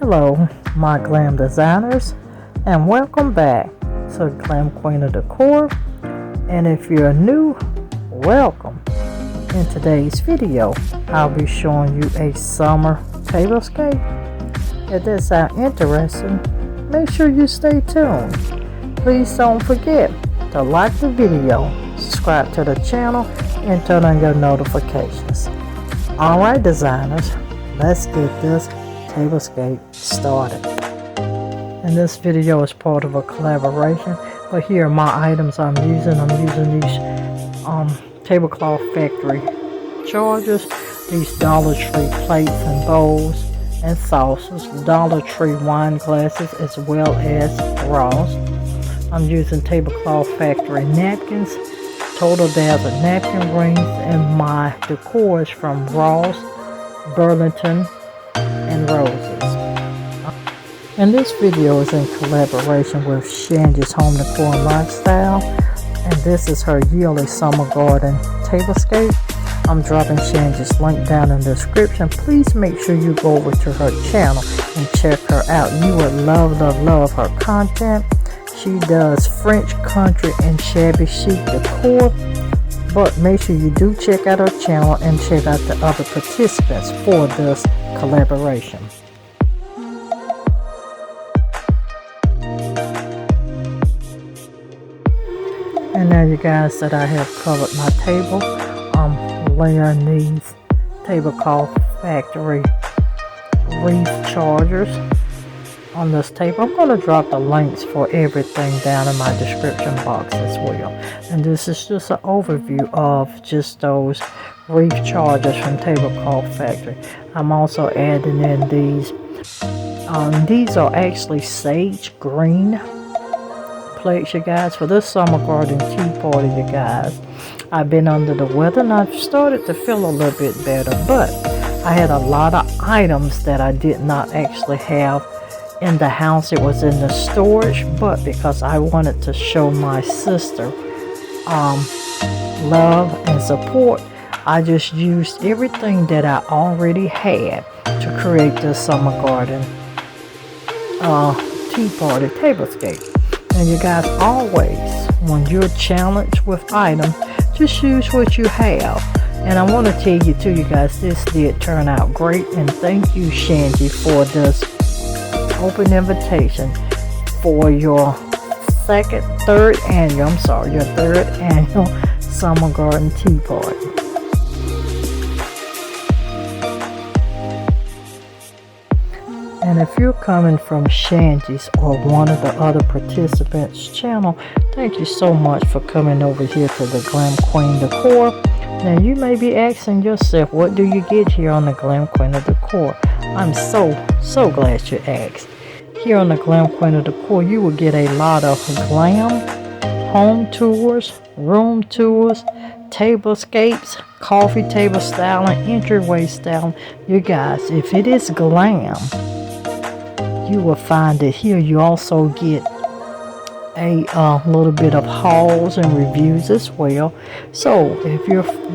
Hello, my glam designers, and welcome back to Glam Queen of Decor. And if you're new, welcome. In today's video, I'll be showing you a summer tablescape. If that sounds interesting, make sure you stay tuned. Please don't forget to like the video, subscribe to the channel, and turn on your notifications. Alright designers, let's get this tablescape started. And this video is part of a collaboration, but here are my items I'm using. I'm using these tablecloth factory chargers, these Dollar Tree plates and bowls and saucers, Dollar Tree wine glasses, as well as Ross. I'm using tablecloth factory napkins, Total Dazzle napkin rings, and my decor is from Ross, Burlington, and Roses. And this video is in collaboration with Shangie's Home Decor and Lifestyle, and this is her yearly summer garden tablescape. I'm dropping Shangie's link down in the description. Please make sure you go over to her channel and check her out. You would love her content. She does French, country, and shabby chic decor. But make sure you do check out her channel and check out the other participants for this collaboration. And now you guys that I have covered my table, I'm layering these tablecloth factory reef chargers on this table. I'm going to drop the links for everything down in my description box as well. And this is just an overview of just those reef chargers from Tablecloth Factory. I'm also adding in these. These are actually sage green plates, you guys, for this summer garden tea party, you guys. I've been under the weather and I've started to feel a little bit better, but I had a lot of items that I did not actually have in the house. It was in the storage, but because I wanted to show my sister love and support, I just used everything that I already had to create this summer garden tea party tablescape. And you guys, always when you're challenged with items, just use what you have. And I want to tell you too, you guys, this did turn out great, and thank you Shangie for this open invitation for your third annual summer garden tea party. And if you're coming from Shangie's or one of the other participants' channel, thank you so much for coming over here to the Glam Queen Decor. Now you may be asking yourself, what do you get here on the Glam Queen of Decor? I'm so glad you asked. Here on the Glam Queen of Decor, you will get a lot of glam, home tours, room tours, tablescapes, coffee table styling, entryway styling. You guys, if it is glam, you will find it here. You also get a little bit of hauls and reviews as well. So if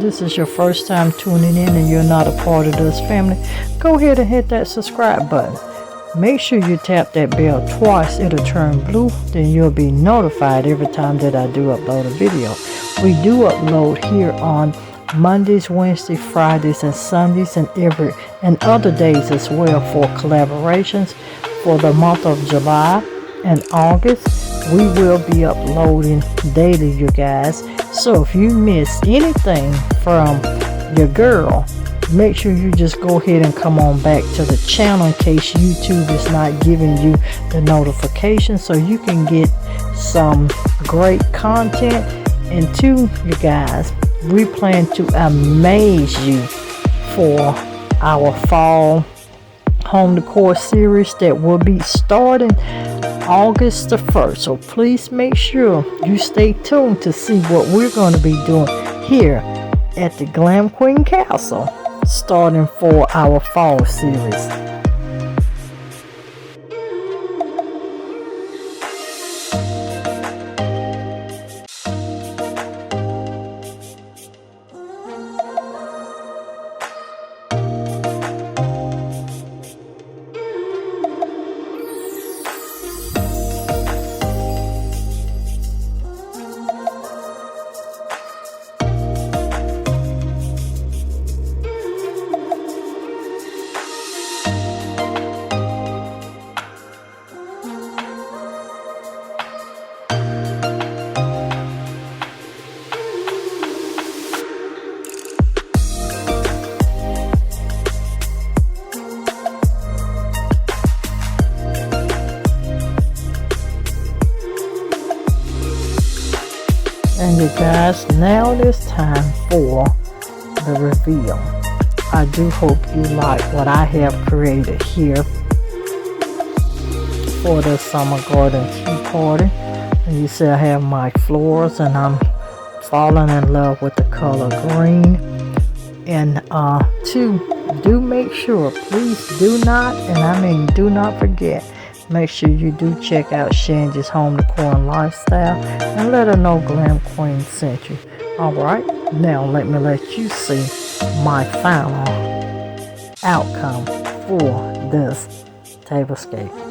this is your first time tuning in and you're not a part of this family, go ahead and hit that subscribe button. Make sure you tap that bell twice. It'll turn blue, then you'll be notified every time that I do upload a video. We do upload here on Mondays, Wednesdays, Fridays, and Sundays, and other days as well for collaborations. For the month of July and August, we will be uploading daily, you guys. So if you miss anything from your girl, make sure you just go ahead and come on back to the channel in case YouTube is not giving you the notification, so you can get some great content. And two, you guys, we plan to amaze you for our fall home decor series that will be starting August the 1st. So please make sure you stay tuned to see what we're going to be doing here at the Glam Queen Castle starting for our fall series. And you guys, now it is time for the reveal. I do hope you like what I have created here for the summer garden tea party. And you see I have my floors, and I'm falling in love with the color green. And do make sure, please do not, and I mean do not forget, make sure you do check out Shangie's Home Decor and Lifestyle and let her know Glam Queen sent you. Alright, now let you see my final outcome for this tablescape.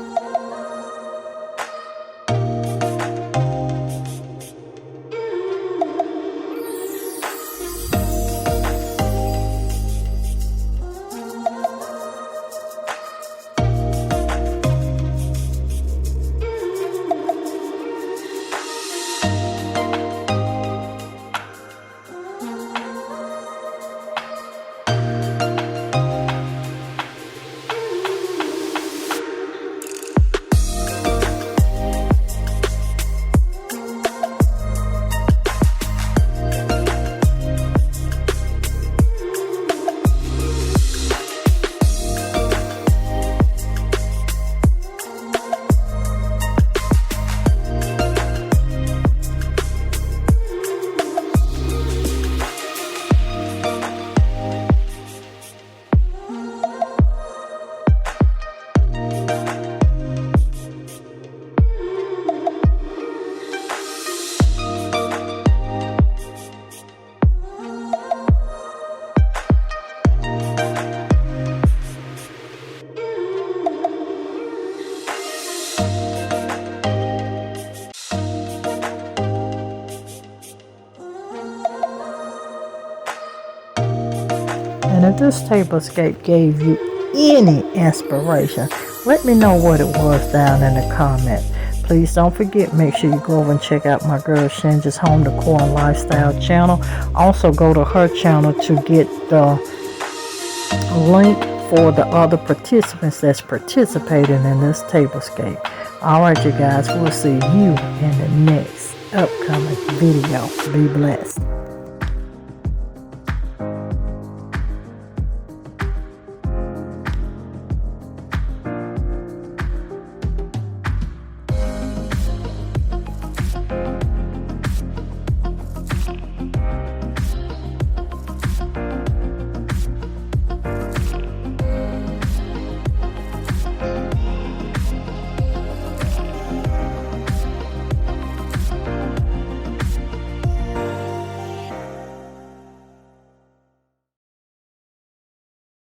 And if this tablescape gave you any inspiration, let me know what it was down in the comments. Please don't forget, make sure you go over and check out my girl Shangie's Home Decor and Lifestyle channel. Also go to her channel to get the link for the other participants that's participating in this tablescape. Alright you guys, we'll see you in the next upcoming video. Be blessed.